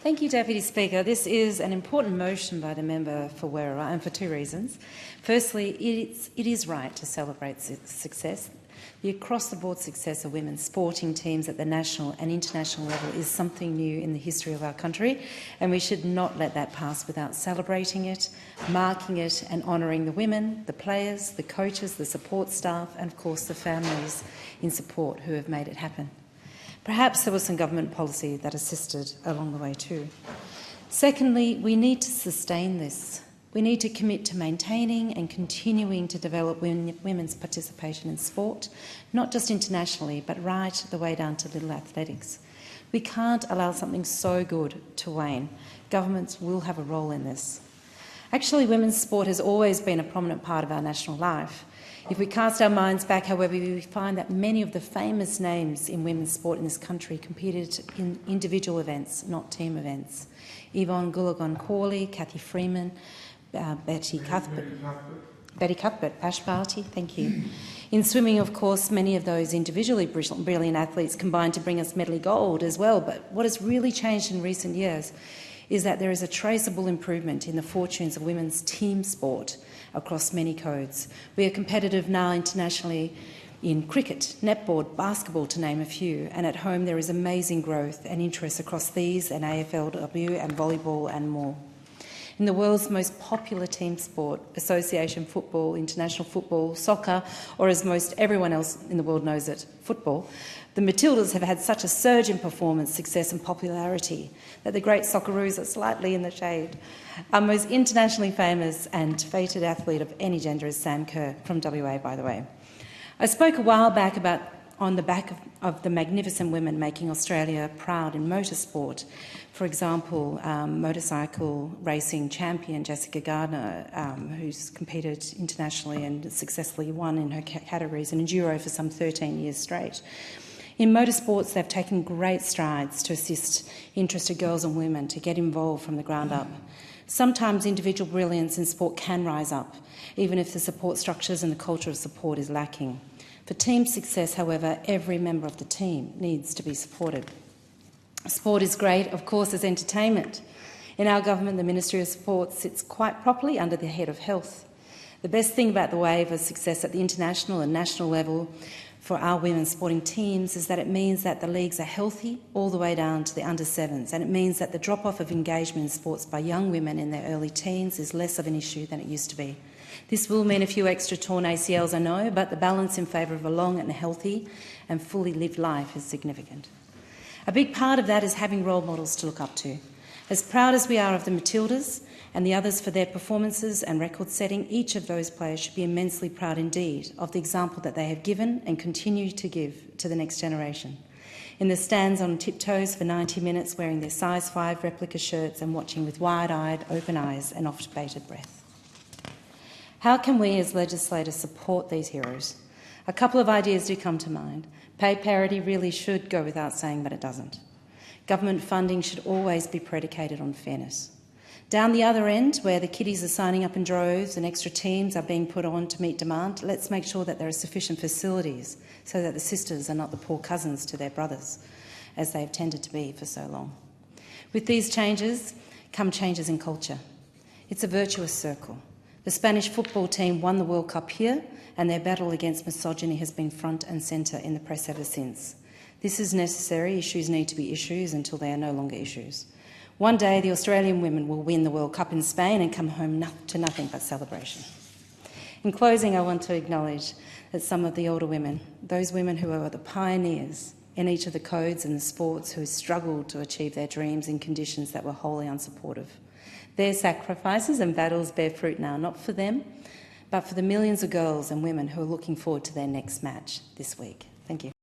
Thank you, Deputy Speaker. This is an important motion by the member for Werriwa, and for two reasons. Firstly, it is right to celebrate success. The across-the-board success of women's sporting teams at the national and international level is something new in the history of our country, and we should not let that pass without celebrating it, marking it and honouring the women, the players, the coaches, the support staff and, of course, the families in support who have made it happen. Perhaps there was some government policy that assisted along the way too. Secondly, we need to sustain this. We need to commit to maintaining and continuing to develop women's participation in sport, not just internationally, but right the way down to little athletics. We can't allow something so good to wane. Governments will have a role in this. Actually, women's sport has always been a prominent part of our national life. If we cast our minds back, however, we find that many of the famous names in women's sport in this country competed in individual events, not team events. Yvonne Goolagong-Cawley, Kathy Freeman, Betty Cuthbert, Ash Barty, thank you. In swimming, of course, many of those individually brilliant athletes combined to bring us medley gold as well. But what has really changed in recent years is that there is a traceable improvement in the fortunes of women's team sport across many codes. We are competitive now internationally in cricket, netball, basketball, to name a few, and at home there is amazing growth and interest across these and AFLW and volleyball and more. In the world's most popular team sport, association football, international football, soccer, or as most everyone else in the world knows it, football, the Matildas have had such a surge in performance, success and popularity that the great Socceroos are slightly in the shade. Our most internationally famous and feted athlete of any gender is Sam Kerr, from WA, by the way. I spoke a while back about on the back of the magnificent women making Australia proud in motorsport. For example, motorcycle racing champion Jessica Gardner, who's competed internationally and successfully won in her categories, and enduro for some 13 years straight. In motorsports, they've taken great strides to assist interested girls and women to get involved from the ground up. Sometimes individual brilliance in sport can rise up, even if the support structures and the culture of support is lacking. For team success, however, every member of the team needs to be supported. Sport is great, of course, as entertainment. In our government, the Ministry of Sport sits quite properly under the head of health. The best thing about the wave of success at the international and national level for our women's sporting teams is that it means that the leagues are healthy all the way down to the under-7s, and it means that the drop-off of engagement in sports by young women in their early teens is less of an issue than it used to be. This will mean a few extra torn ACLs, I know, but the balance in favour of a long and healthy and fully lived life is significant. A big part of that is having role models to look up to. As proud as we are of the Matildas and the others for their performances and record setting, each of those players should be immensely proud indeed of the example that they have given and continue to give to the next generation. In the stands on tiptoes for 90 minutes, wearing their size 5 replica shirts and watching with wide-eyed, open eyes and oft-bated breath. How can we as legislators support these heroes? A couple of ideas do come to mind. Pay parity really should go without saying, but it doesn't. Government funding should always be predicated on fairness. Down the other end, where the kiddies are signing up in droves and extra teams are being put on to meet demand, let's make sure that there are sufficient facilities so that the sisters are not the poor cousins to their brothers, as they have tended to be for so long. With these changes come changes in culture. It's a virtuous circle. The Spanish football team won the World Cup here, and their battle against misogyny has been front and centre in the press ever since. This is necessary. Issues need to be issues until they are no longer issues. One day, the Australian women will win the World Cup in Spain and come home to nothing but celebration. In closing, I want to acknowledge that some of the older women, those women who are the pioneers in each of the codes and the sports, who struggled to achieve their dreams in conditions that were wholly unsupportive. Their sacrifices and battles bear fruit now, not for them, but for the millions of girls and women who are looking forward to their next match this week. Thank you.